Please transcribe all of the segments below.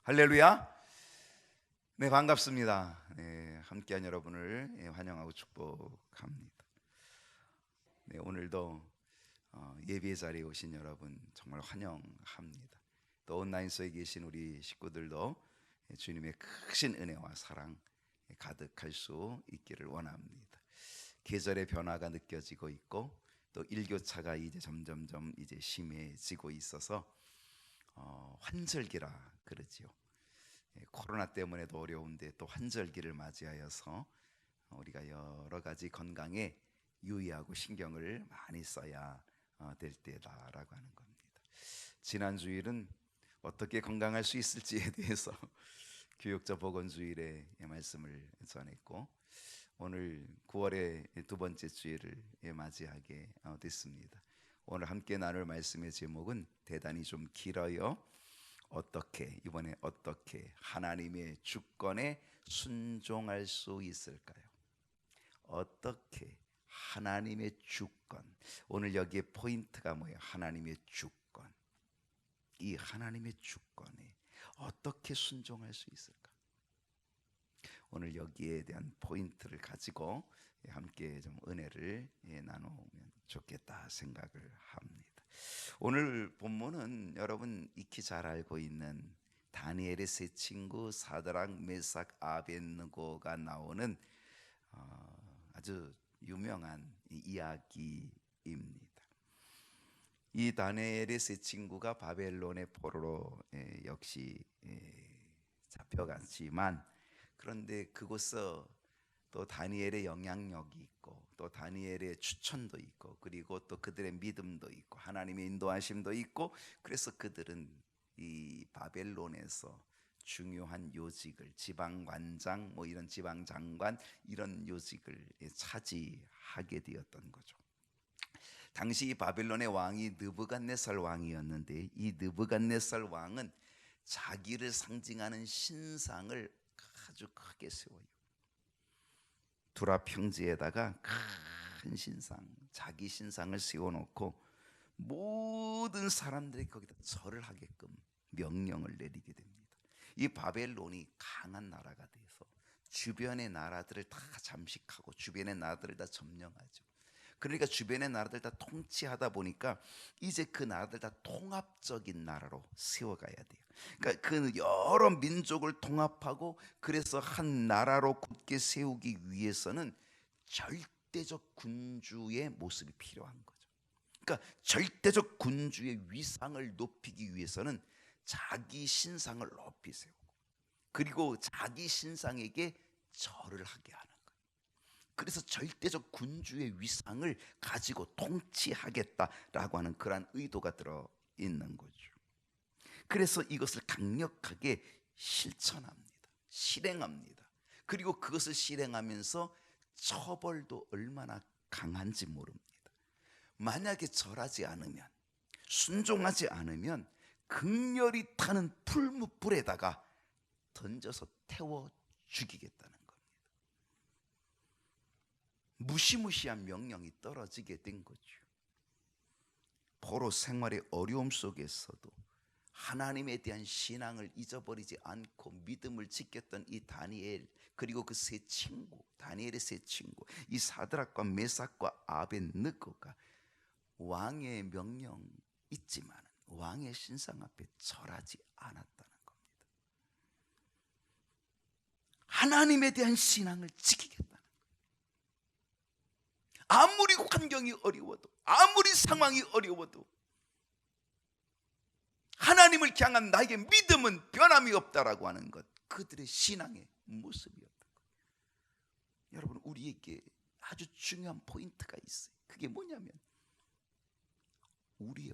할렐루야. 네, 반갑습니다. 네, 함께한 여러분을 환영하고 축복합니다. 네, 오늘도 예배 자리에 오신 여러분 정말 환영합니다. 또 온라인 속에 계신 우리 식구들도 주님의 크신 은혜와 사랑 가득할 수 있기를 원합니다. 계절의 변화가 느껴지고 있고 또 일교차가 이제 점점점 이제 심해지고 있어서 환절기라 그러지요. 코로나 때문에도 어려운데 또 환절기를 맞이하여서 우리가 여러 가지 건강에 유의하고 신경을 많이 써야 될 때다라고 하는 겁니다. 지난 주일은 어떻게 건강할 수 있을지에 대해서 교육자 보건주일에 말씀을 전했고, 오늘 9월의 두 번째 주일을 맞이하게 됐습니다. 오늘 함께 나눌 말씀의 제목은 대단히 좀 길어요. 이번에 어떻게 하나님의 주권에 순종할 수 있을까요? 어떻게 하나님의 주권. 오늘 여기에 포인트가 뭐예요? 하나님의 주권. 이 하나님의 주권에 어떻게 순종할 수 있을까? 오늘 여기에 대한 포인트를 가지고 함께 좀 은혜를 나누면 좋겠다 생각을 합니다. 오늘 본문은 여러분 익히 잘 알고 있는 다니엘의 세 친구 사드락, 메삭, 아벳느고가 나오는 아주 유명한 이야기입니다. 이 다니엘의 세 친구가 바벨론의 포로로 역시 잡혀갔지만, 그런데 그곳서 또 다니엘의 영향력이 있고 또 다니엘의 추천도 있고 그리고 또 그들의 믿음도 있고 하나님의 인도하심도 있고, 그래서 그들은 이 바벨론에서 중요한 요직을, 지방관장 이런 지방장관 이런 요직을 차지하게 되었던 거죠. 당시 이 바벨론의 왕이 느부갓네살 왕이었는데, 이 느부갓네살 왕은 자기를 상징하는 신상을 아주 크게 세워요. 두라 평지에다가 큰 신상, 자기 신상을 세워놓고 모든 사람들이 거기다 절을 하게끔 명령을 내리게 됩니다. 이 바벨론이 강한 나라가 돼서 주변의 나라들을 다 잠식하고 주변의 나라들을 다 점령하죠. 그러니까 주변의 나라들 다 통치하다 보니까 이제 그 나라들 다 통합적인 나라로 세워가야 돼요. 그러니까 그 여러 민족을 통합하고 그래서 한 나라로 굳게 세우기 위해서는 절대적 군주의 모습이 필요한 거죠. 그러니까 절대적 군주의 위상을 높이기 위해서는 자기 신상을 높이 세우고 그리고 자기 신상에게 절을 하게 하는 거예요. 그래서 절대적 군주의 위상을 가지고 통치하겠다라고 하는 그러한 의도가 들어 있는 거죠. 그래서 이것을 강력하게 실천합니다. 실행합니다. 그리고 그것을 실행하면서 처벌도 얼마나 강한지 모릅니다. 만약에 절하지 않으면, 순종하지 않으면 극렬히 타는 풀무불에다가 던져서 태워 죽이겠다는 겁니다. 무시무시한 명령이 떨어지게 된 거죠. 포로 생활의 어려움 속에서도 하나님에 대한 신앙을 잊어버리지 않고 믿음을 지켰던 이 다니엘, 그리고 그 세 친구, 다니엘의 세 친구, 이 사드락과 메삭과 아벳느고가 왕의 명령 있지만 왕의 신상 앞에 절하지 않았다는 겁니다. 하나님에 대한 신앙을 지키겠다는 거예요. 아무리 환경이 어려워도, 아무리 상황이 어려워도 하나님을 향한 나에게 믿음은 변함이 없다라고 하는 것, 그들의 신앙의 모습이었던 거예요. 여러분, 우리에게 아주 중요한 포인트가 있어요. 그게 뭐냐면 우리의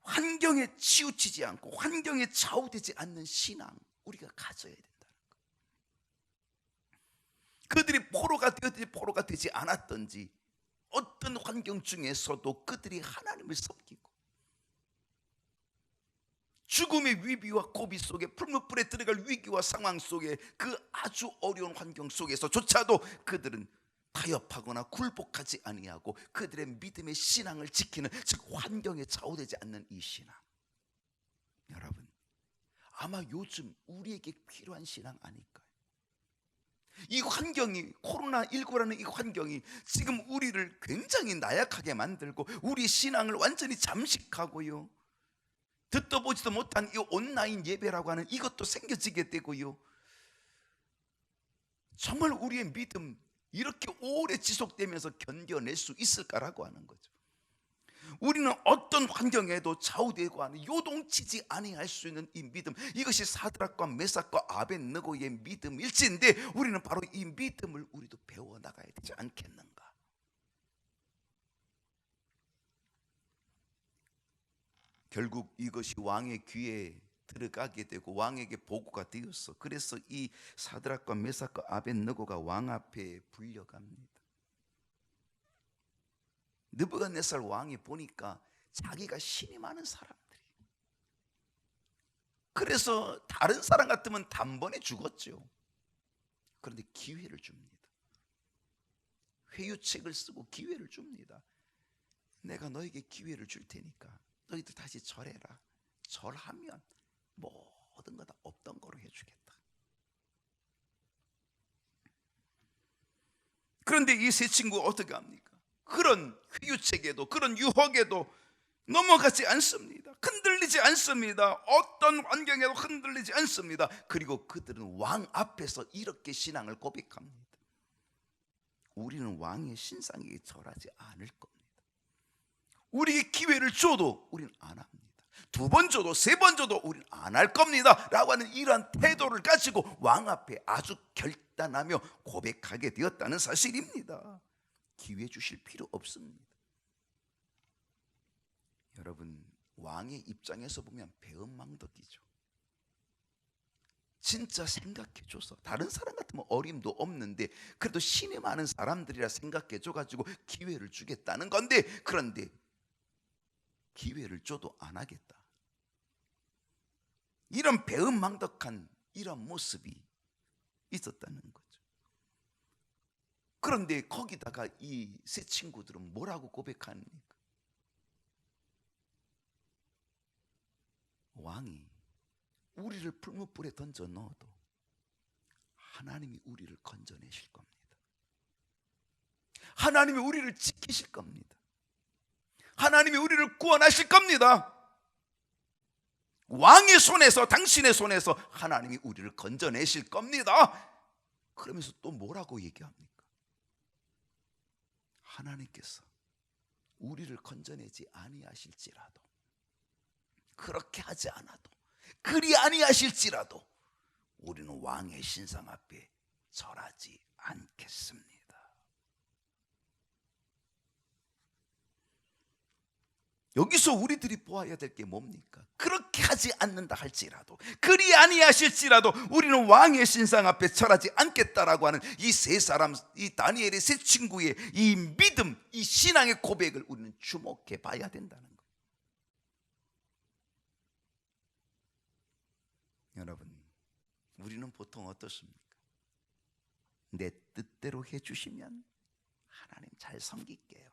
환경에 치우치지 않고 환경에 좌우되지 않는 신앙, 우리가 가져야 된다는 거예요. 그들이 포로가 되었든지 포로가 되지 않았든지 어떤 환경 중에서도 그들이 하나님을 섬기고 죽음의 위비와 고비 속에 풀무불에 들어갈 위기와 상황 속에 그 아주 어려운 환경 속에서조차도 그들은 타협하거나 굴복하지 아니하고 그들의 믿음의 신앙을 지키는, 즉 환경에 좌우되지 않는 이 신앙, 여러분, 아마 요즘 우리에게 필요한 신앙 아닐까요? 이 환경이, 코로나19라는 이 환경이 지금 우리를 굉장히 나약하게 만들고 우리 신앙을 완전히 잠식하고요, 듣도 보지도 못한 이 온라인 예배라고 하는 이것도 생겨지게 되고요, 정말 우리의 믿음 이렇게 오래 지속되면서 견뎌낼 수 있을까라고 하는 거죠. 우리는 어떤 환경에도 좌우되고 하는 요동치지 아니할 수 있는 이 믿음, 이것이 사드락과 메삭과 아벳느고의 믿음일진데 우리는 바로 이 믿음을 우리도 배워나가야 되지 않겠는가. 결국 이것이 왕의 귀에 들어가게 되고 왕에게 보고가 되었어. 그래서 이 사드락과 메삭과 아벳느고가 왕 앞에 불려갑니다. 느부갓네살 왕이 보니까 자기가 신이 많은 사람들이, 그래서 다른 사람 같으면 단번에 죽었죠. 그런데 기회를 줍니다. 회유책을 쓰고 기회를 줍니다. 내가 너에게 기회를 줄 테니까 너희들 다시 절해라. 절하면 모든 거 다 없던 거로 해주겠다. 그런데 이 세 친구가 어떻게 합니까? 그런 회유책에도 그런 유혹에도 넘어가지 않습니다. 흔들리지 않습니다. 어떤 환경에도 흔들리지 않습니다. 그리고 그들은 왕 앞에서 이렇게 신앙을 고백합니다. 우리는 왕의 신상에게 절하지 않을 겁니다. 우리에게 기회를 줘도 우리는 안 합니다. 2번 줘도 3번 줘도 우리는 안 할 겁니다 라고 하는 이러한 태도를 가지고 왕 앞에 아주 결단하며 고백하게 되었다는 사실입니다. 기회 주실 필요 없습니다. 여러분, 왕의 입장에서 보면 배은망덕이죠. 진짜 생각해줘서, 다른 사람 같으면 어림도 없는데 그래도 신이 많은 사람들이라 생각해줘가지고 기회를 주겠다는 건데, 그런데 기회를 줘도 안 하겠다, 이런 배은망덕한 이런 모습이 있었다는 거죠. 그런데 거기다가 이 세 친구들은 뭐라고 고백합니까? 왕이 우리를 풀무불에 던져 넣어도 하나님이 우리를 건져내실 겁니다. 하나님이 우리를 지키실 겁니다. 하나님이 우리를 구원하실 겁니다. 왕의 손에서, 당신의 손에서 하나님이 우리를 건져내실 겁니다. 그러면서 또 뭐라고 얘기합니까? 하나님께서 우리를 건져내지 아니하실지라도, 그렇게 하지 않아도, 그리 아니하실지라도 우리는 왕의 신상 앞에 절하지 않겠습니다. 여기서 우리들이 보아야 될 게 뭡니까? 그렇게 하지 않는다 할지라도, 그리 아니하실지라도 우리는 왕의 신상 앞에 절하지 않겠다라고 하는 이 세 사람, 이 다니엘의 세 친구의 이 믿음, 이 신앙의 고백을 우리는 주목해 봐야 된다는 거예요. 여러분, 우리는 보통 어떻습니까? 내 뜻대로 해주시면 하나님 잘 섬길게요.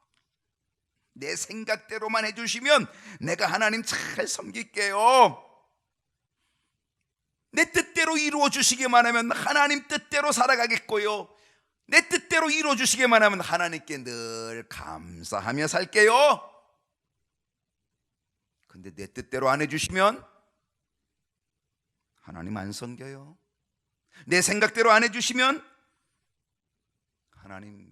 내 생각대로만 해주시면 내가 하나님 잘 섬길게요. 내 뜻대로 이루어 주시기만 하면 하나님 뜻대로 살아가겠고요, 내 뜻대로 이루어 주시기만 하면 하나님께 늘 감사하며 살게요. 근데 내 뜻대로 안 해주시면 하나님 안 섬겨요. 내 생각대로 안 해주시면 하나님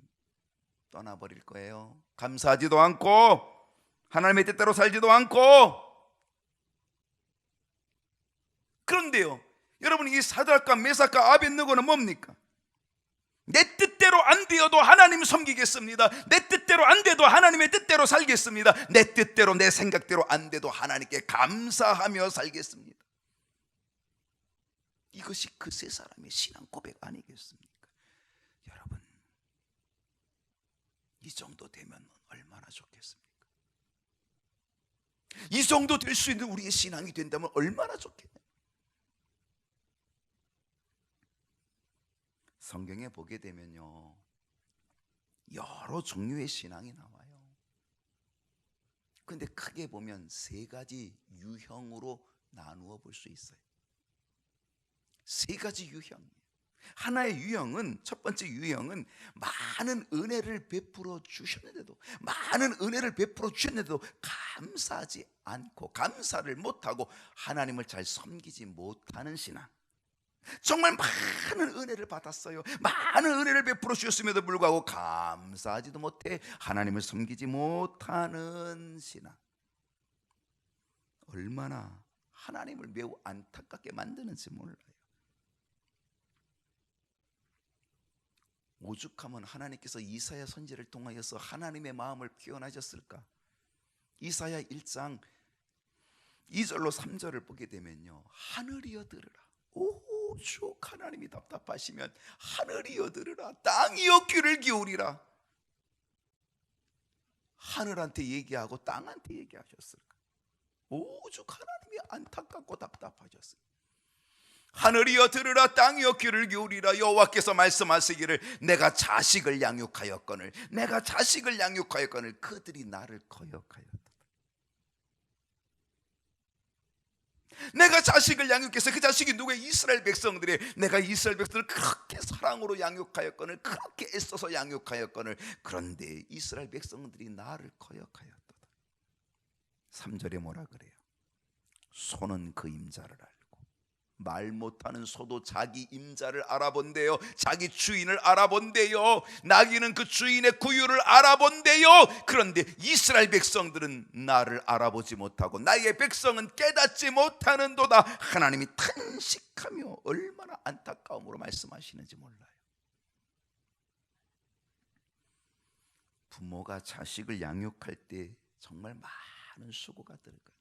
떠나버릴 거예요. 감사하지도 않고 하나님의 뜻대로 살지도 않고. 그런데요, 여러분, 이 사드락과 메삭과 아벳느고는 뭡니까? 내 뜻대로 안 되어도 하나님 섬기겠습니다. 내 뜻대로 안 돼도 하나님의 뜻대로 살겠습니다. 내 뜻대로, 내 생각대로 안 돼도 하나님께 감사하며 살겠습니다. 이것이 그 세 사람의 신앙 고백 아니겠습니까? 여러분, 이 정도 되면 얼마나 좋겠습니까? 이 정도 될 수 있는 우리의 신앙이 된다면 얼마나 좋겠냐. 성경에 보게 되면요, 여러 종류의 신앙이 나와요. 근데 크게 보면 3가지 유형으로 나누어 볼 수 있어요. 세 가지 유형. 하나의 유형은, 첫 번째 유형은 많은 은혜를 베풀어 주셨는데도, 많은 은혜를 베풀어 주셨는데도 감사하지 않고, 감사를 못하고 하나님을 잘 섬기지 못하는 신앙. 정말 많은 은혜를 받았어요. 많은 은혜를 베풀어 주셨음에도 불구하고 감사하지도 못해 하나님을 섬기지 못하는 신앙. 얼마나 하나님을 매우 안타깝게 만드는지 몰라요. 오죽하면 하나님께서 이사야 선지자를 통하여서 하나님의 마음을 표현하셨을까? 이사야 1장 2절로 3절을 보게 되면요, 하늘이여 들으라. 오죽 하나님이 답답하시면 하늘이여 들으라, 땅이여 귀를 기울이라. 하늘한테 얘기하고 땅한테 얘기하셨을까? 오죽 하나님이 안타깝고 답답하셨어요. 하늘이여 들으라, 땅이여 귀를 기울이라. 여호와께서 말씀하시기를 내가 자식을 양육하였거늘, 내가 자식을 양육하였거늘 그들이 나를 거역하였다. 내가 자식을 양육해서 그 자식이 누구의? 이스라엘 백성들이. 내가 이스라엘 백성들을 그렇게 사랑으로 양육하였거늘, 그렇게 애써서 양육하였거늘 그런데 이스라엘 백성들이 나를 거역하였다. 3절에 뭐라 그래요? 소는 그 임자를 알고, 말 못하는 소도 자기 임자를 알아본대요. 자기 주인을 알아본대요. 나귀는 그 주인의 구유를 알아본대요. 그런데 이스라엘 백성들은 나를 알아보지 못하고 나의 백성은 깨닫지 못하는도다. 하나님이 탄식하며 얼마나 안타까움으로 말씀하시는지 몰라요. 부모가 자식을 양육할 때 정말 많은 수고가 들어가죠.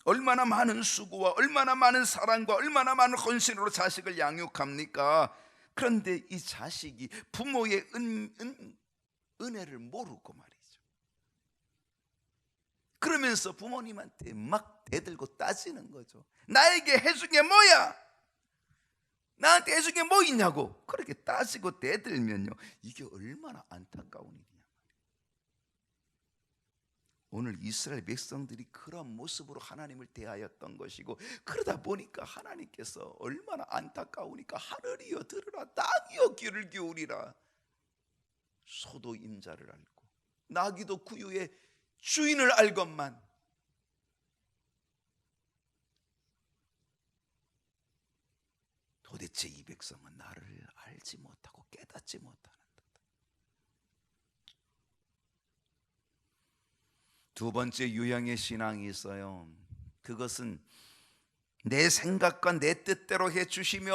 얼마나 많은 수고와 얼마나 많은 사랑과 얼마나 많은 헌신으로 자식을 양육합니까? 그런데 이 자식이 부모의 은혜를 모르고 말이죠. 그러면서 부모님한테 막 대들고 따지는 거죠. 나에게 해준 게 뭐야? 나한테 해준 게 뭐 있냐고 그렇게 따지고 대들면요, 이게 얼마나 안타까운 일이냐. 오늘 이스라엘 백성들이 그런 모습으로 하나님을 대하였던 것이고, 그러다 보니까 하나님께서 얼마나 안타까우니까 하늘이여 들으라, 땅이여 귀를 기울이라. 소도 임자를 알고 나귀도 구유의 주인을 알건만 도대체 이 백성은 나를 알지 못하고 깨닫지 못하는. 두 번째 유형의 신앙이 있어요. 그것은 내 생각과 내 뜻대로 해주시면,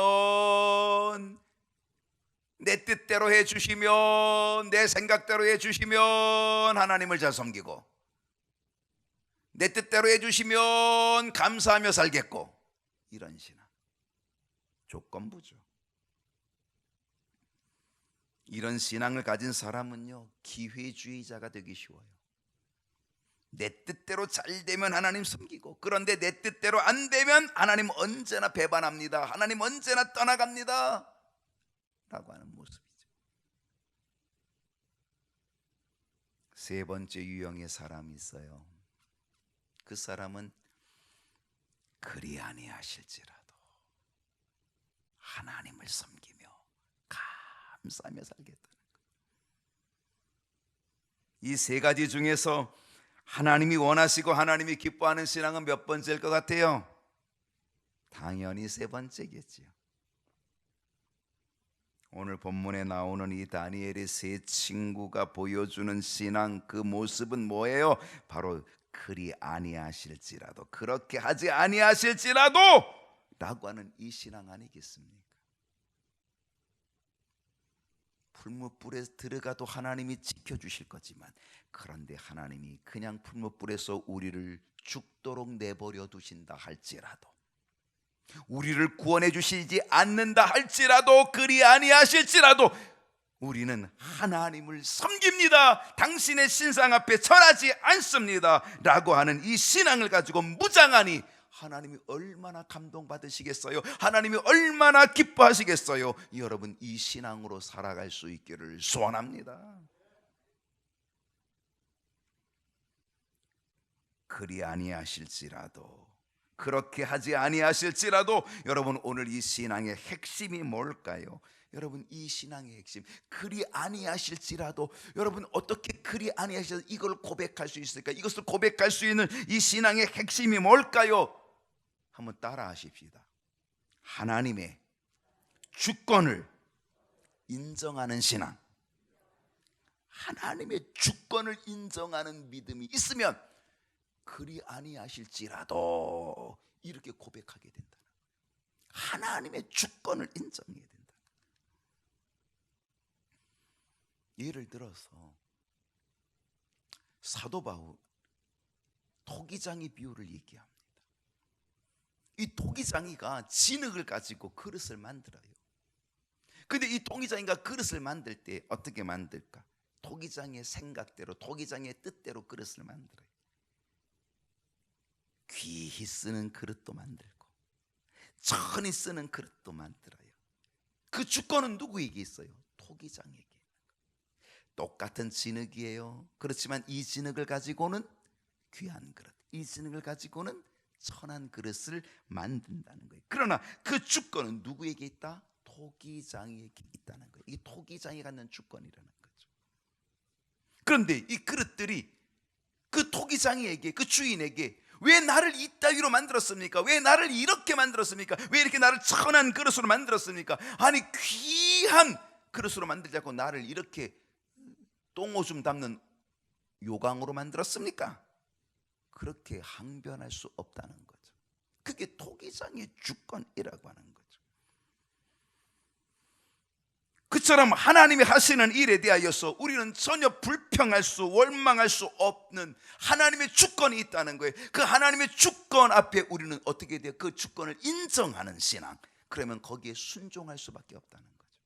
내 뜻대로 해주시면, 내 생각대로 해주시면 하나님을 잘 섬기고, 내 뜻대로 해주시면 감사하며 살겠고, 이런 신앙. 조건부죠. 이런 신앙을 가진 사람은요, 기회주의자가 되기 쉬워요. 내 뜻대로 잘 되면 하나님 섬기고, 그런데 내 뜻대로 안 되면 하나님 언제나 배반합니다. 하나님 언제나 떠나갑니다 라고 하는 모습이죠. 세 번째 유형의 사람이 있어요. 그 사람은 그리 아니하실지라도 하나님을 섬기며 감사하며 살겠다는 거예요. 이 세 가지 중에서 하나님이 원하시고 하나님이 기뻐하는 신앙은 몇 번째일 것 같아요? 당연히 세 번째겠지요. 오늘 본문에 나오는 이 다니엘의 세 친구가 보여주는 신앙, 그 모습은 뭐예요? 바로 그리 아니하실지라도, 그렇게 하지 아니하실지라도 라고 하는 이 신앙 아니겠습니까? 풀무불에 들어가도 하나님이 지켜주실 거지만, 그런데 하나님이 그냥 풀무불에서 우리를 죽도록 내버려 두신다 할지라도, 우리를 구원해 주시지 않는다 할지라도, 그리 아니하실지라도 우리는 하나님을 섬깁니다. 당신의 신상 앞에 절하지 않습니다 라고 하는 이 신앙을 가지고 무장하니 하나님이 얼마나 감동받으시겠어요? 하나님이 얼마나 기뻐하시겠어요? 여러분, 이 신앙으로 살아갈 수 있기를 소원합니다. 그리 아니하실지라도, 그렇게 하지 아니하실지라도 여러분, 오늘 이 신앙의 핵심이 뭘까요? 여러분, 이 신앙의 핵심, 그리 아니하실지라도, 여러분 어떻게 그리 아니하실지라도 이걸 고백할 수 있을까? 이것을 고백할 수 있는 이 신앙의 핵심이 뭘까요? 한번 따라 하십시다. 하나님의 주권을 인정하는 신앙, 하나님의 주권을 인정하는 믿음이 있으면 그리 아니하실지라도 이렇게 고백하게 된다. 하나님의 주권을 인정해야 된다. 예를 들어서 사도 바울 토기장이 비유를 얘기합니다. 이 토기장이가 진흙을 가지고 그릇을 만들어요. 근데 이 토기장이가 그릇을 만들 때 어떻게 만들까? 토기장의 생각대로, 토기장의 뜻대로 그릇을 만들어요. 귀히 쓰는 그릇도 만들고 천히 쓰는 그릇도 만들어요. 그 주권은 누구에게 있어요? 토기장에게. 똑같은 진흙이에요. 그렇지만 이 진흙을 가지고는 귀한 그릇, 이 진흙을 가지고는 천한 그릇을 만든다는 거예요. 그러나 그 주권은 누구에게 있다? 토기장에게 있다는 거예요. 이게 토기장이 갖는 주권이라는 거죠. 그런데 이 그릇들이 그 토기장이에게, 그 주인에게 왜 나를 이따위로 만들었습니까? 왜 나를 이렇게 만들었습니까? 왜 이렇게 나를 천한 그릇으로 만들었습니까? 아니, 귀한 그릇으로 만들지 않고 나를 이렇게 똥오줌 담는 요강으로 만들었습니까? 그렇게 항변할 수 없다는 거죠. 그게 토기장의 주권이라고 하는 거죠. 그처럼 하나님이 하시는 일에 대하여서 우리는 전혀 불평할 수, 원망할 수 없는 하나님의 주권이 있다는 거예요. 그 하나님의 주권 앞에 우리는 어떻게 돼요? 그 주권을 인정하는 신앙. 그러면 거기에 순종할 수밖에 없다는 거죠.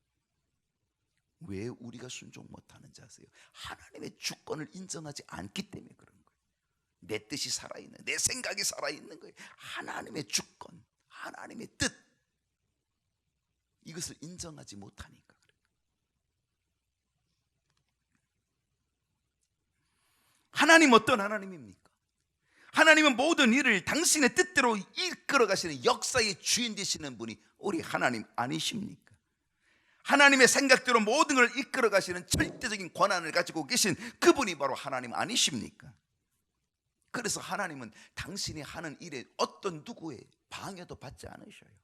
왜 우리가 순종 못하는지 아세요? 하나님의 주권을 인정하지 않기 때문에 그런 거예요. 내 뜻이 살아있는, 내 생각이 살아있는 거예요. 하나님의 주권, 하나님의 뜻, 이것을 인정하지 못하니까. 하나님 어떤 하나님입니까? 하나님은 모든 일을 당신의 뜻대로 이끌어 가시는 역사의 주인 되시는 분이 우리 하나님 아니십니까? 하나님의 생각대로 모든 걸 이끌어 가시는 절대적인 권한을 가지고 계신 그분이 바로 하나님 아니십니까? 그래서 하나님은 당신이 하는 일에 어떤 누구의 방해도 받지 않으셔요.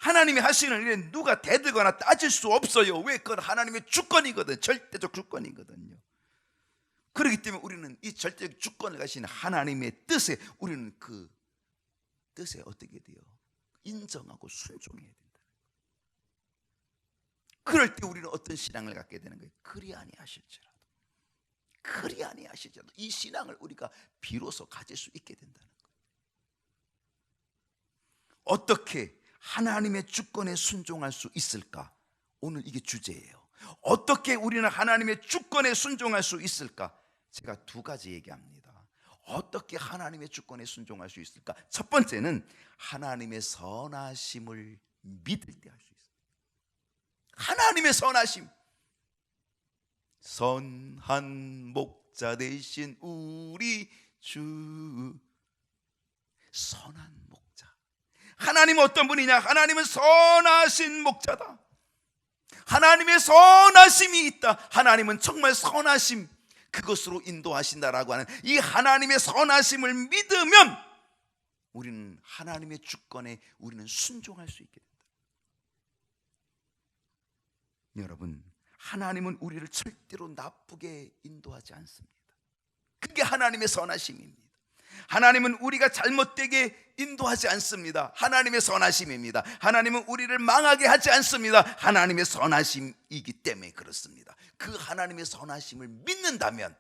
하나님이 하시는 일에 누가 대들거나 따질 수 없어요. 왜? 그건 하나님의 주권이거든. 절대적 주권이거든요. 그렇기 때문에 우리는 이 절대적 주권을 가신 하나님의 뜻에, 우리는 그 뜻에 어떻게 돼요? 인정하고 순종해야 된다. 그럴 때 우리는 어떤 신앙을 갖게 되는 거예요? 그리 아니하실지라도, 그리 아니하실지라도 이 신앙을 우리가 비로소 가질 수 있게 된다는 거예요. 어떻게 하나님의 주권에 순종할 수 있을까? 오늘 이게 주제예요. 어떻게 우리는 하나님의 주권에 순종할 수 있을까? 제가 두 가지 얘기합니다. 어떻게 하나님의 주권에 순종할 수 있을까? 첫 번째는 하나님의 선하심을 믿을 때 할 수 있어요. 하나님의 선하심, 선한 목자 되신 우리 주, 선한 목자. 하나님은 어떤 분이냐? 하나님은 선하신 목자다. 하나님의 선하심이 있다. 하나님은 정말 선하심, 그것으로 인도하신다라고 하는 이 하나님의 선하심을 믿으면 우리는 하나님의 주권에 우리는 순종할 수 있게 된다. 여러분, 하나님은 우리를 절대로 나쁘게 인도하지 않습니다. 그게 하나님의 선하심입니다. 하나님은 우리가 잘못되게 인도하지 않습니다. 하나님의 선하심입니다. 하나님은 우리를 망하게 하지 않습니다. 하나님의 선하심이기 때문에 그렇습니다. 그 하나님의 선하심을 믿는다면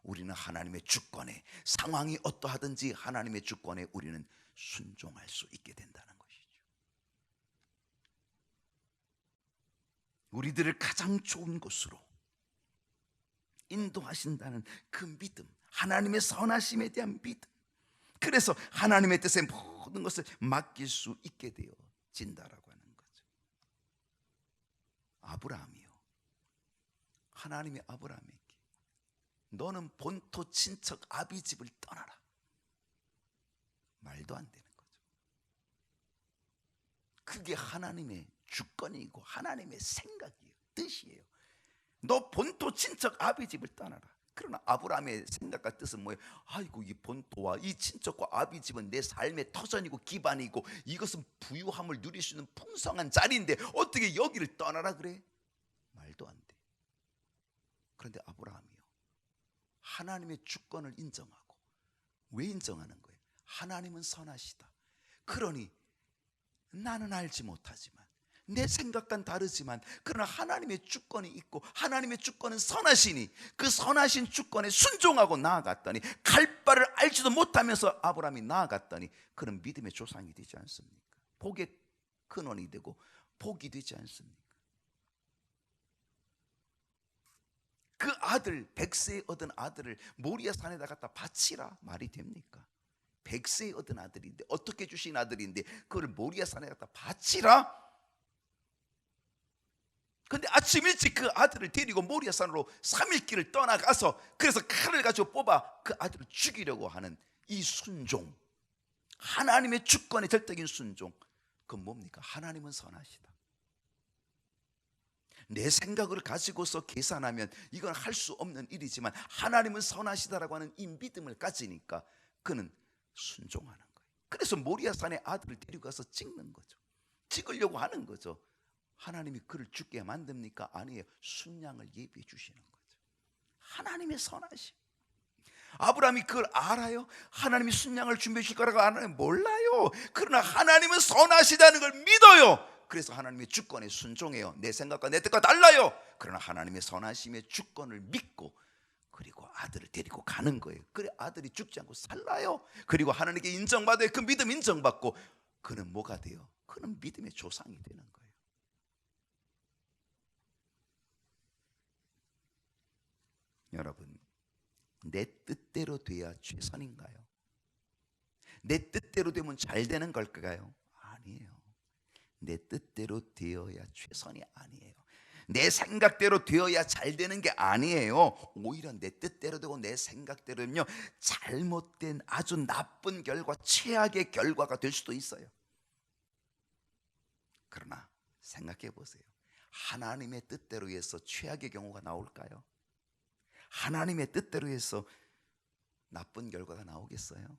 우리는 하나님의 주권에, 상황이 어떠하든지 하나님의 주권에 우리는 순종할 수 있게 된다는 것이죠. 우리들을 가장 좋은 곳으로 인도하신다는 그 믿음, 하나님의 선하심에 대한 믿음, 그래서 하나님의 뜻에 모든 것을 맡길 수 있게 되어진다라고 하는 거죠. 아브라함이요, 하나님의 아브라함에게 너는 본토 친척 아비 집을 떠나라. 말도 안 되는 거죠. 그게 하나님의 주권이고 하나님의 생각이에요. 뜻이에요. 너 본토 친척 아비 집을 떠나라. 그러나 아브라함의 생각과 뜻은 뭐예요? 아이고, 이 본토와 이 친척과 아비 집은 내 삶의 터전이고 기반이고 이것은 부유함을 누릴 수 있는 풍성한 자리인데 어떻게 여기를 떠나라 그래? 말도 안 돼. 그런데 아브라함이요, 하나님의 주권을 인정하고, 왜 인정하는 거예요? 하나님은 선하시다. 그러니 나는 알지 못하지만, 내 생각과는 다르지만, 그러나 하나님의 주권이 있고 하나님의 주권은 선하시니 그 선하신 주권에 순종하고 나아갔더니, 갈 바를 알지도 못하면서 아브라함이 나아갔더니 그는 믿음의 조상이 되지 않습니까? 복의 근원이 되고 복이 되지 않습니까? 그 아들, 100세에 얻은 아들을 모리아 산에다 갖다 바치라 말이 됩니까? 100세에 얻은 아들인데, 어떻게 주신 아들인데 그걸 모리아 산에 갖다 바치라? 근데 아침 일찍 그 아들을 데리고 모리아 산으로 3일 길을 떠나가서, 그래서 칼을 가지고 뽑아 그 아들을 죽이려고 하는 이 순종, 하나님의 주권에 절대적인 순종, 그건 뭡니까? 하나님은 선하시다. 내 생각을 가지고서 계산하면 이건 할 수 없는 일이지만, 하나님은 선하시다라고 하는 이 믿음을 가지니까 그는 순종하는 거예요. 그래서 모리아 산에 아들을 데리고 가서 찍는 거죠. 찍으려고 하는 거죠. 하나님이 그를 죽게 만듭니까? 아니에요. 순양을 예비해 주시는 거죠. 하나님의 선하심. 아브라함이 그걸 알아요? 하나님이 순양을 준비해 주실 거라고 알아요? 몰라요. 그러나 하나님은 선하시다는 걸 믿어요. 그래서 하나님의 주권에 순종해요. 내 생각과 내 뜻과 달라요. 그러나 하나님의 선하심의 주권을 믿고, 그리고 아들을 데리고 가는 거예요. 그래 아들이 죽지 않고 살아요. 그리고 하나님께 인정받아요. 그 믿음 인정받고 그는 뭐가 돼요? 그는 믿음의 조상이 되는 거예요. 여러분, 내 뜻대로 돼야 최선인가요? 내 뜻대로 되면 잘 되는 걸까요? 아니에요. 내 뜻대로 되어야 최선이 아니에요. 내 생각대로 되어야 잘 되는 게 아니에요. 오히려 내 뜻대로 되고 내 생각대로면요, 잘못된 아주 나쁜 결과, 최악의 결과가 될 수도 있어요. 그러나 생각해 보세요. 하나님의 뜻대로 해서 최악의 경우가 나올까요? 하나님의 뜻대로 해서 나쁜 결과가 나오겠어요?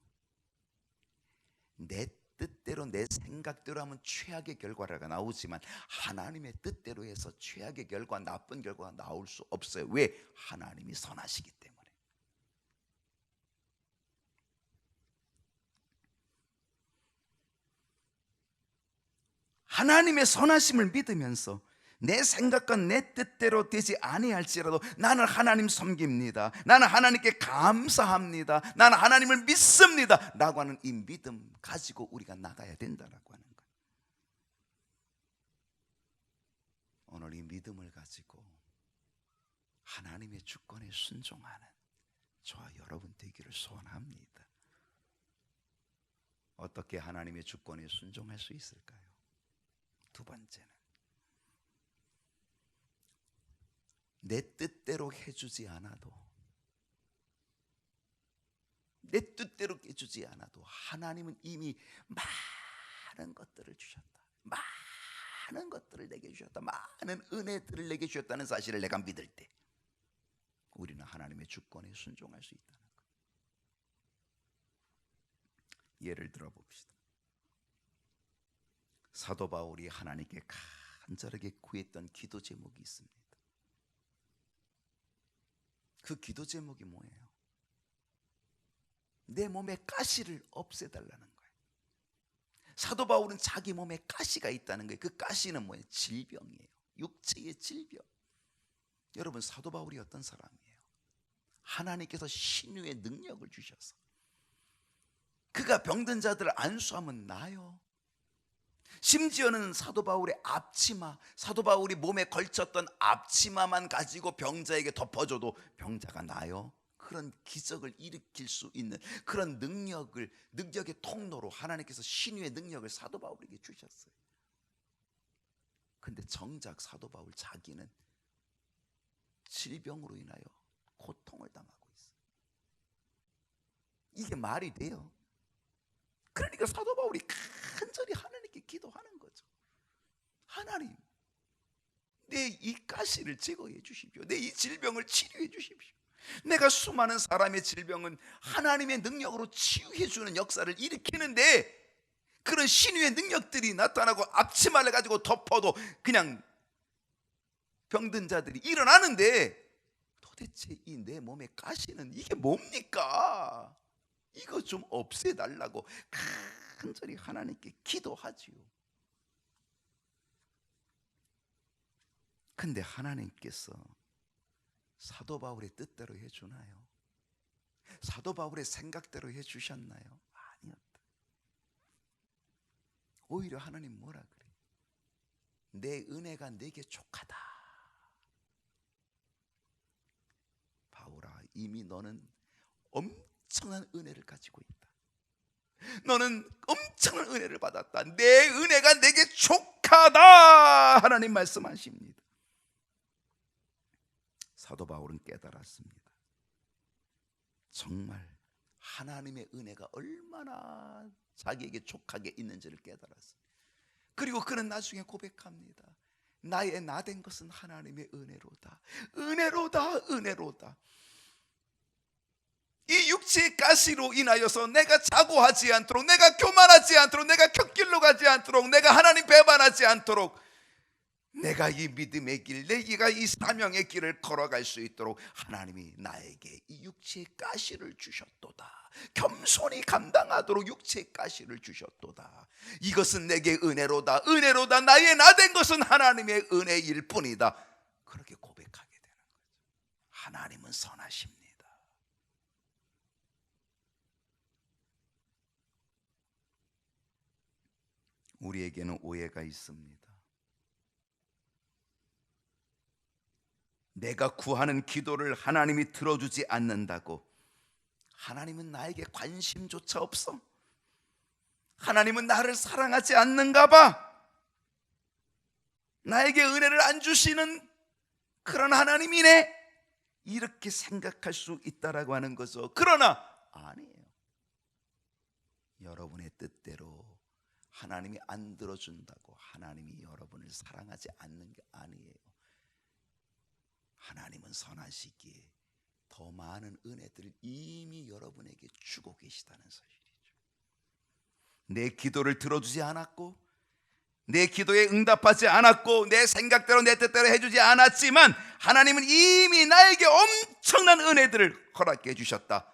내 뜻대로, 내 생각대로 하면 최악의 결과가 나오지만, 하나님의 뜻대로 해서 최악의 결과, 나쁜 결과가 나올 수 없어요. 왜? 하나님이 선하시기 때문에. 하나님의 선하심을 믿으면서 내 생각과 내 뜻대로 되지 아니할지라도 나는 하나님 섬깁니다, 나는 하나님께 감사합니다, 나는 하나님을 믿습니다 라고 하는 이 믿음 가지고 우리가 나가야 된다라고 하는 거예요. 오늘 이 믿음을 가지고 하나님의 주권에 순종하는 저와 여러분 되기를 소원합니다. 어떻게 하나님의 주권에 순종할 수 있을까요? 두 번째는, 내 뜻대로 해주지 않아도, 내 뜻대로 해주지 않아도 하나님은 이미 많은 것들을 주셨다, 많은 것들을 내게 주셨다, 많은 은혜들을 내게 주셨다는 사실을 내가 믿을 때 우리는 하나님의 주권에 순종할 수 있다는 것. 예를 들어 봅시다. 사도 바울이 하나님께 간절하게 구했던 기도 제목이 있습니다. 그 기도 제목이 뭐예요? 내 몸의 가시를 없애달라는 거예요. 사도 바울은 자기 몸에 가시가 있다는 거예요. 그 가시는 뭐예요? 질병이에요. 육체의 질병. 여러분, 사도 바울이 어떤 사람이에요? 하나님께서 신유의 능력을 주셔서 그가 병든 자들을 안수하면 나아요. 심지어는 사도 바울의 앞치마, 사도 바울이 몸에 걸쳤던 앞치마만 가지고 병자에게 덮어줘도 병자가 나아요. 그런 기적을 일으킬 수 있는 그런 능력의 통로로 하나님께서 신유의 능력을 사도 바울에게 주셨어요. 근데 정작 사도 바울 자기는 질병으로 인하여 고통을 당하고 있어요. 이게 말이 돼요? 그러니까 사도 바울이 간절히 하나님께 기도하는 거죠. 하나님, 내 이 가시를 제거해 주십시오. 내 이 질병을 치료해 주십시오. 내가 수많은 사람의 질병은 하나님의 능력으로 치유해 주는 역사를 일으키는데, 그런 신유의 능력들이 나타나고 앞치마를 가지고 덮어도 그냥 병든 자들이 일어나는데, 도대체 이 내 몸의 가시는 이게 뭡니까? 이거 좀 없애달라고 간절히 하나님께 기도하지요. 근데 하나님께서 사도 바울의 뜻대로 해주나요? 사도 바울의 생각대로 해주셨나요? 아니었다. 오히려 하나님 뭐라 그래요? 내 은혜가 내게 족하다. 바울아, 이미 너는 엄청난 은혜를 가지고 있다. 너는 엄청난 은혜를 받았다. 내 은혜가 내게 족하다. 하나님 말씀하십니다. 사도 바울은 깨달았습니다. 정말 하나님의 은혜가 얼마나 자기에게 족하게 있는지를 깨달았어요. 그리고 그는 나중에 고백합니다. 나의 나된 것은 하나님의 은혜로다. 은혜로다, 은혜로다. 이 육체의 가시로 인하여서 내가 자고하지 않도록, 내가 교만하지 않도록, 내가 곁길로 가지 않도록, 내가 하나님 배반하지 않도록, 내가 이 믿음의 길, 내가 이 사명의 길을 걸어갈 수 있도록 하나님이 나에게 이 육체의 가시를 주셨도다. 겸손히 감당하도록 육체의 가시를 주셨도다. 이것은 내게 은혜로다. 은혜로다. 나의 나된 것은 하나님의 은혜일 뿐이다. 그렇게 고백하게 되는 거죠. 하나님은 선하십니다. 우리에게는 오해가 있습니다. 내가 구하는 기도를 하나님이 들어주지 않는다고 하나님은 나에게 관심조차 없어? 하나님은 나를 사랑하지 않는가 봐? 나에게 은혜를 안 주시는 그런 하나님이네? 이렇게 생각할 수 있다라고 하는 거죠. 그러나 아니에요. 여러분의 뜻대로 하나님이 안 들어준다고 하나님이 여러분을 사랑하지 않는 게 아니에요. 하나님은 선하시기에 더 많은 은혜들을 이미 여러분에게 주고 계시다는 사실이죠. 내 기도를 들어주지 않았고, 내 기도에 응답하지 않았고, 내 생각대로 내 뜻대로 해주지 않았지만 하나님은 이미 나에게 엄청난 은혜들을 허락해 주셨다.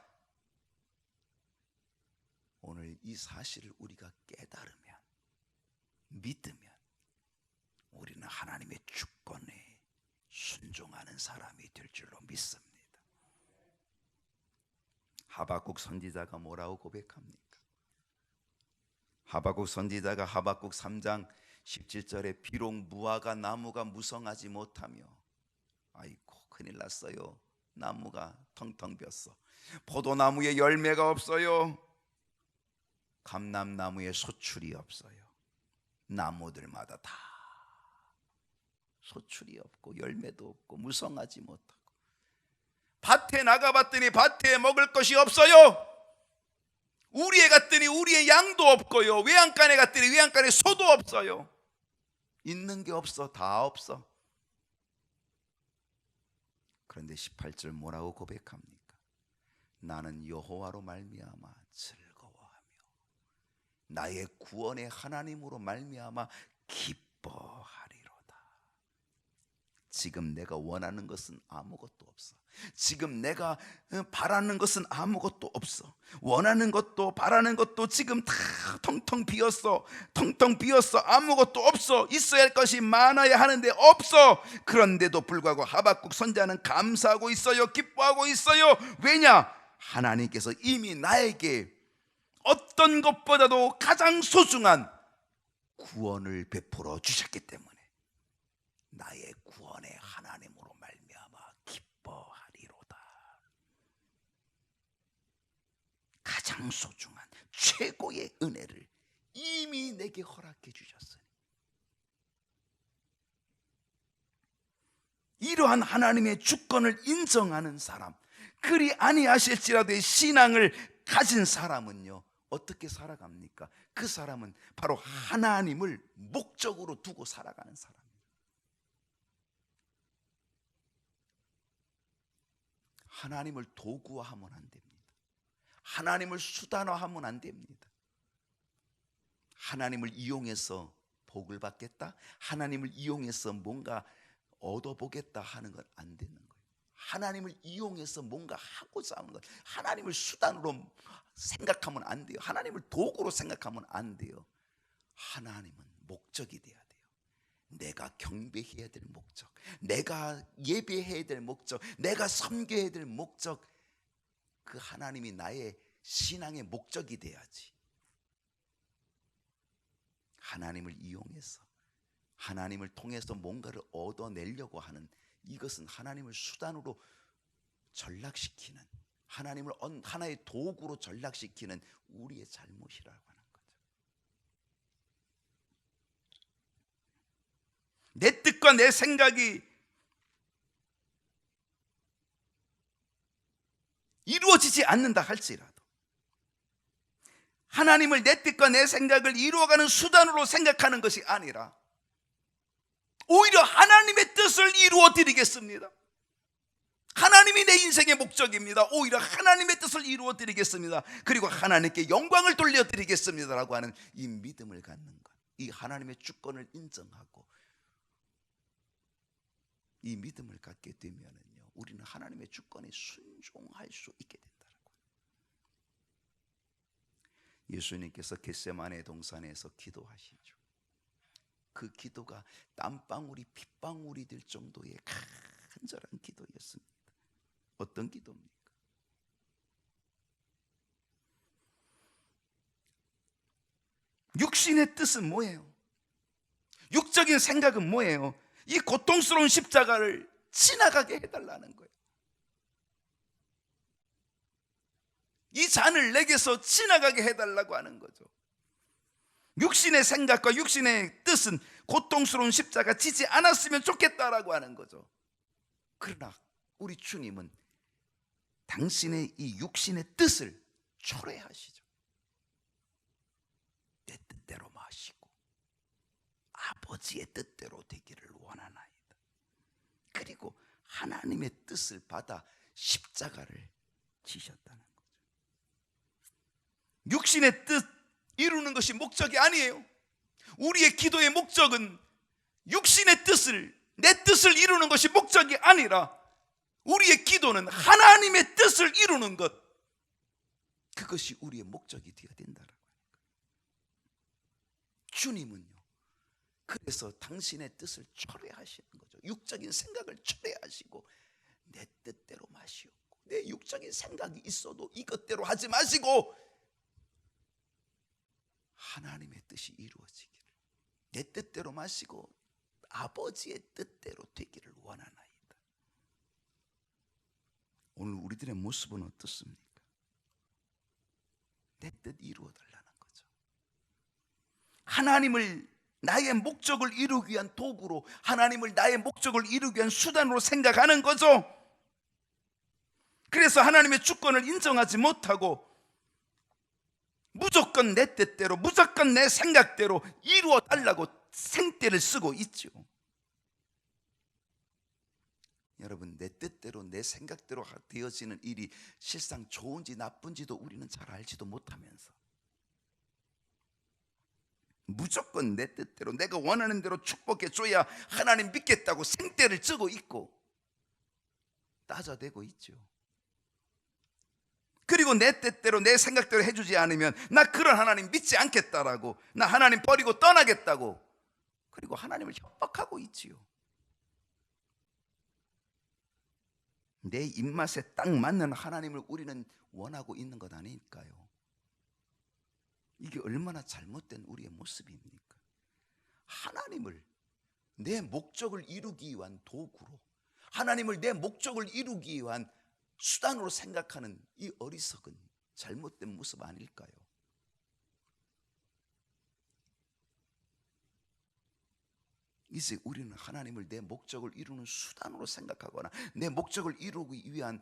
오늘 이 사실을 우리가 깨달으면, 믿으면 우리는 하나님의 주권에 순종하는 사람이 될 줄로 믿습니다. 하박국 선지자가 뭐라고 고백합니까? 하박국 선지자가 하박국 3장 17절에 비록 무화과 나무가 무성하지 못하며, 아이고 큰일 났어요. 나무가 텅텅 비었어. 포도나무에 열매가 없어요. 감람나무에 소출이 없어요. 나무들마다 다 소출이 없고 열매도 없고 무성하지 못하고, 밭에 나가봤더니 밭에 먹을 것이 없어요. 우리에 갔더니 우리의 양도 없고요. 외양간에 갔더니 외양간에 소도 없어요. 있는 게 없어. 다 없어. 그런데 18절 뭐라고 고백합니까? 나는 여호와로 말미암아 즐거워하며 나의 구원의 하나님으로 말미암아 기뻐하리로다. 지금 내가 원하는 것은 아무것도 없어. 지금 내가 바라는 것은 아무것도 없어. 원하는 것도 바라는 것도 지금 다 텅텅 비었어. 텅텅 비었어. 아무것도 없어. 있어야 할 것이 많아야 하는데 없어. 그런데도 불구하고 하박국 선지자는 감사하고 있어요. 기뻐하고 있어요. 왜냐? 하나님께서 이미 나에게 어떤 것보다도 가장 소중한 구원을 베풀어 주셨기 때문에 나의 구원의 하나님으로 말미암아 기뻐하리로다. 가장 소중한 최고의 은혜를 이미 내게 허락해 주셨으니, 이러한 하나님의 주권을 인정하는 사람, 그리 아니하실지라도 신앙을 가진 사람은요 어떻게 살아갑니까? 그 사람은 바로 하나님을 목적으로 두고 살아가는 사람이에요. 하나님을 도구화하면 안 됩니다. 하나님을 수단화하면 안 됩니다. 하나님을 이용해서 복을 받겠다, 하나님을 이용해서 뭔가 얻어보겠다 하는 건 안 되는 거예요. 하나님을 이용해서 뭔가 하고자 하는 것, 하나님을 수단으로 생각하면 안 돼요. 하나님을 도구로 생각하면 안 돼요. 하나님은 목적이 돼야 돼요. 내가 경배해야 될 목적, 내가 예배해야 될 목적, 내가 섬겨야 될 목적, 그 하나님이 나의 신앙의 목적이 돼야지. 하나님을 이용해서, 하나님을 통해서 뭔가를 얻어내려고 하는, 이것은 하나님을 수단으로 전락시키는, 하나님을 하나의 도구로 전락시키는 우리의 잘못이라고 하는 거죠. 내 뜻과 내 생각이 이루어지지 않는다 할지라도 하나님을 내 뜻과 내 생각을 이루어가는 수단으로 생각하는 것이 아니라 오히려 하나님의 뜻을 이루어 드리겠습니다. 하나님이 내 인생의 목적입니다. 오히려 하나님의 뜻을 이루어 드리겠습니다. 그리고 하나님께 영광을 돌려 드리겠습니다라고 하는 이 믿음을 갖는 것, 이 하나님의 주권을 인정하고 이 믿음을 갖게 되면은요, 우리는 하나님의 주권에 순종할 수 있게 된다는 거예요. 예수님께서 겟세마네 동산에서 기도하시죠. 그 기도가 땀방울이 핏방울이 될 정도의 간절한 기도였습니다. 어떤 기도입니까? 육신의 뜻은 뭐예요? 육적인 생각은 뭐예요? 이 고통스러운 십자가를 지나가게 해달라는 거예요. 이 잔을 내게서 지나가게 해달라고 하는 거죠. 육신의 생각과 육신의 뜻은 고통스러운 십자가 지지 않았으면 좋겠다라고 하는 거죠. 그러나 우리 주님은 당신의 이 육신의 뜻을 초래하시죠. 내 뜻대로 마시고 아버지의 뜻대로 되기를 원하나이다. 그리고 하나님의 뜻을 받아 십자가를 지셨다는 거죠. 육신의 뜻 이루는 것이 목적이 아니에요. 우리의 기도의 목적은 육신의 뜻을, 내 뜻을 이루는 것이 목적이 아니라 우리의 기도는 하나님의 뜻을 이루는 것, 그것이 우리의 목적이 되어야 된다라고 하는 거예요. 주님은요, 그래서 당신의 뜻을 초래하시는 거죠. 육적인 생각을 초래하시고 내 뜻대로 마시옵고, 내 육적인 생각이 있어도 이것대로 하지 마시고 하나님의 뜻이 이루어지기를, 내 뜻대로 마시고 아버지의 뜻대로 되기를 원하나이다. 오늘 우리들의 모습은 어떻습니까? 내 뜻 이루어달라는 거죠. 하나님을 나의 목적을 이루기 위한 도구로, 하나님을 나의 목적을 이루기 위한 수단으로 생각하는 거죠. 그래서 하나님의 주권을 인정하지 못하고 무조건 내 뜻대로, 무조건 내 생각대로 이루어 달라고 생떼를 쓰고 있죠. 여러분, 내 뜻대로 내 생각대로 되어지는 일이 실상 좋은지 나쁜지도 우리는 잘 알지도 못하면서 무조건 내 뜻대로, 내가 원하는 대로 축복해 줘야 하나님 믿겠다고 생떼를 쓰고 있고 따져대고 있죠. 그리고 내 뜻대로 내 생각대로 해주지 않으면 나 그런 하나님 믿지 않겠다라고, 나 하나님 버리고 떠나겠다고, 그리고 하나님을 협박하고 있지요. 내 입맛에 딱 맞는 하나님을 우리는 원하고 있는 것 아닐까요? 이게 얼마나 잘못된 우리의 모습입니까? 하나님을 내 목적을 이루기 위한 도구로, 하나님을 내 목적을 이루기 위한 수단으로 생각하는 이 어리석은 잘못된 모습 아닐까요? 이제 우리는 하나님을 내 목적을 이루는 수단으로 생각하거나 내 목적을 이루기 위한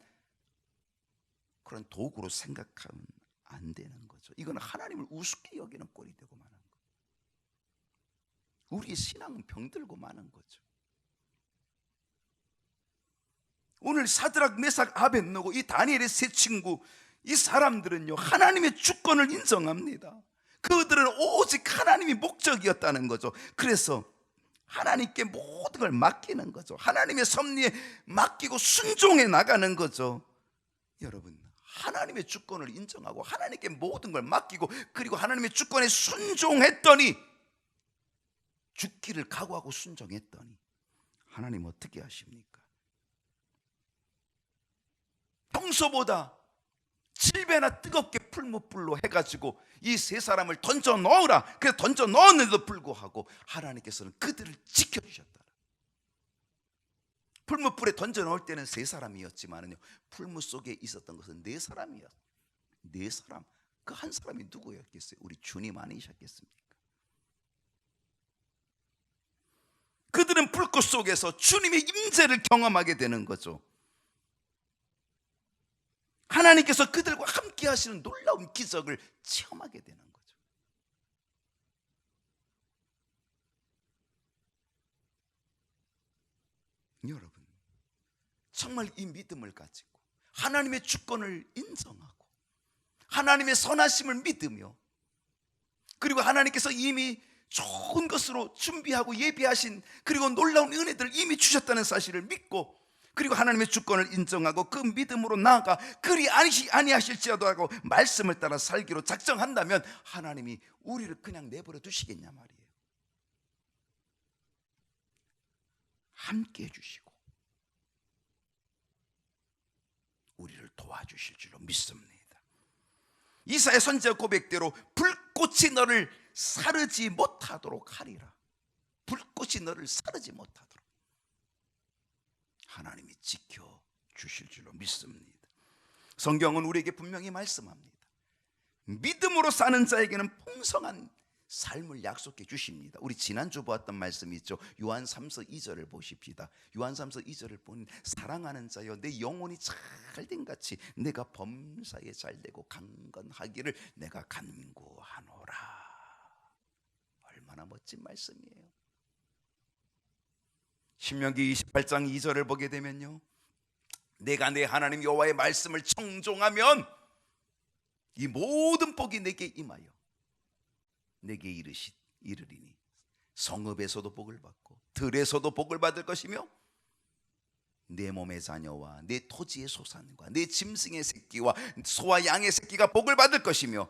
그런 도구로 생각하면 안 되는 거죠. 이건 하나님을 우습게 여기는 꼴이 되고 마는 거예요. 우리의 신앙은 병들고 마는 거죠. 오늘 사드락, 메삭, 아벳느고 이 다니엘의 세 친구, 이 사람들은요 하나님의 주권을 인정합니다. 그들은 오직 하나님이 목적이었다는 거죠. 그래서 하나님께 모든 걸 맡기는 거죠. 하나님의 섭리에 맡기고 순종해 나가는 거죠. 여러분, 하나님의 주권을 인정하고 하나님께 모든 걸 맡기고 그리고 하나님의 주권에 순종했더니, 죽기를 각오하고 순종했더니 하나님 어떻게 하십니까? 평소보다 7배나 뜨겁게 풀무불로 해가지고 이 세 사람을 던져 넣으라. 그래서 던져 넣었는데도 불구하고 하나님께서는 그들을 지켜주셨다. 풀무불에 던져 넣을 때는 세 사람이었지만요, 풀무 속에 있었던 것은 네 사람이었어요. 네 사람. 그 한 사람이 누구였겠어요? 우리 주님 아니셨겠습니까? 그들은 불꽃 속에서 주님의 임재를 경험하게 되는 거죠. 하나님께서 그들과 함께 하시는 놀라운 기적을 체험하게 되는 거죠. 여러분, 정말 이 믿음을 가지고 하나님의 주권을 인정하고 하나님의 선하심을 믿으며, 그리고 하나님께서 이미 좋은 것으로 준비하고 예비하신 그리고 놀라운 은혜들을 이미 주셨다는 사실을 믿고, 그리고 하나님의 주권을 인정하고 그 믿음으로 나아가 그리 아니하실지라도 하고 말씀을 따라 살기로 작정한다면 하나님이 우리를 그냥 내버려 두시겠냐 말이에요. 함께 해주시고 우리를 도와주실 줄로 믿습니다. 이사야 선지자 고백대로 불꽃이 너를 사르지 못하도록 하리라. 불꽃이 너를 사르지 못하도록 하나님이 지켜주실 줄로 믿습니다. 성경은 우리에게 분명히 말씀합니다. 믿음으로 사는 자에게는 풍성한 삶을 약속해 주십니다. 우리 지난주 보았던 말씀이 있죠. 요한 3서 2절을 보십시다. 요한 3서 2절을 보니 사랑하는 자여 내 영혼이 잘된 같이 내가 범사에 잘되고 강건하기를 내가 간구하노라. 얼마나 멋진 말씀이에요. 신명기 28장 2절을 보게 되면요, 내가 내 하나님 여호와의 말씀을 청종하면 이 모든 복이 내게 임하여 내게 이르리니 성읍에서도 복을 받고 들에서도 복을 받을 것이며 내 몸의 자녀와 내 토지의 소산과 내 짐승의 새끼와 소와 양의 새끼가 복을 받을 것이며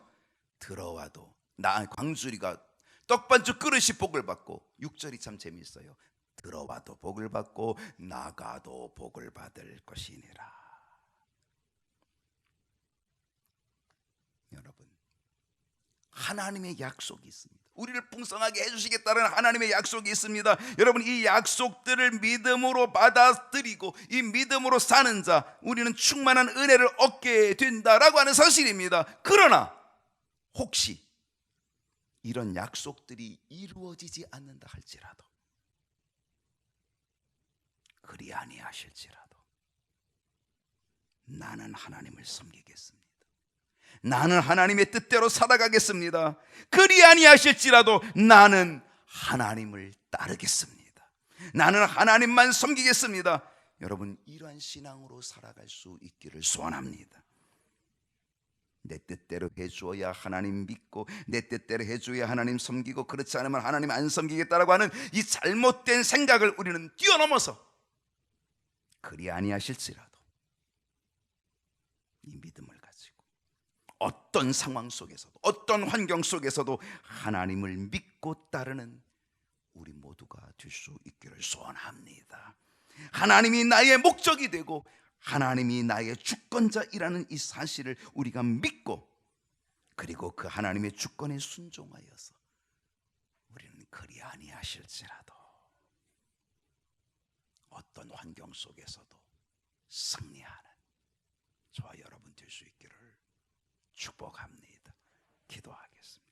들어와도 나 광주리가 떡반죽 그릇이 복을 받고, 6절이 참 재미있어요. 들어와도 복을 받고 나가도 복을 받을 것이니라. 여러분, 하나님의 약속이 있습니다. 우리를 풍성하게 해주시겠다는 하나님의 약속이 있습니다. 여러분, 이 약속들을 믿음으로 받아들이고 이 믿음으로 사는 자, 우리는 충만한 은혜를 얻게 된다라고 하는 사실입니다. 그러나 혹시 이런 약속들이 이루어지지 않는다 할지라도, 그리 아니하실지라도 나는 하나님을 섬기겠습니다. 나는 하나님의 뜻대로 살아가겠습니다. 그리 아니하실지라도 나는 하나님을 따르겠습니다. 나는 하나님만 섬기겠습니다. 여러분, 이러한 신앙으로 살아갈 수 있기를 소원합니다. 내 뜻대로 해주어야 하나님 믿고 내 뜻대로 해줘야 하나님 섬기고, 그렇지 않으면 하나님 안 섬기겠다라고 하는 이 잘못된 생각을 우리는 뛰어넘어서 그리 아니하실지라도 이 믿음을 가지고 어떤 상황 속에서도 어떤 환경 속에서도 하나님을 믿고 따르는 우리 모두가 될 수 있기를 소원합니다. 하나님이 나의 목적이 되고 하나님이 나의 주권자이라는 이 사실을 우리가 믿고, 그리고 그 하나님의 주권에 순종하여서 우리는 그리 아니하실지라도 어떤 환경 속에서도 승리하는 저와 여러분 될 수 있기를 축복합니다. 기도하겠습니다.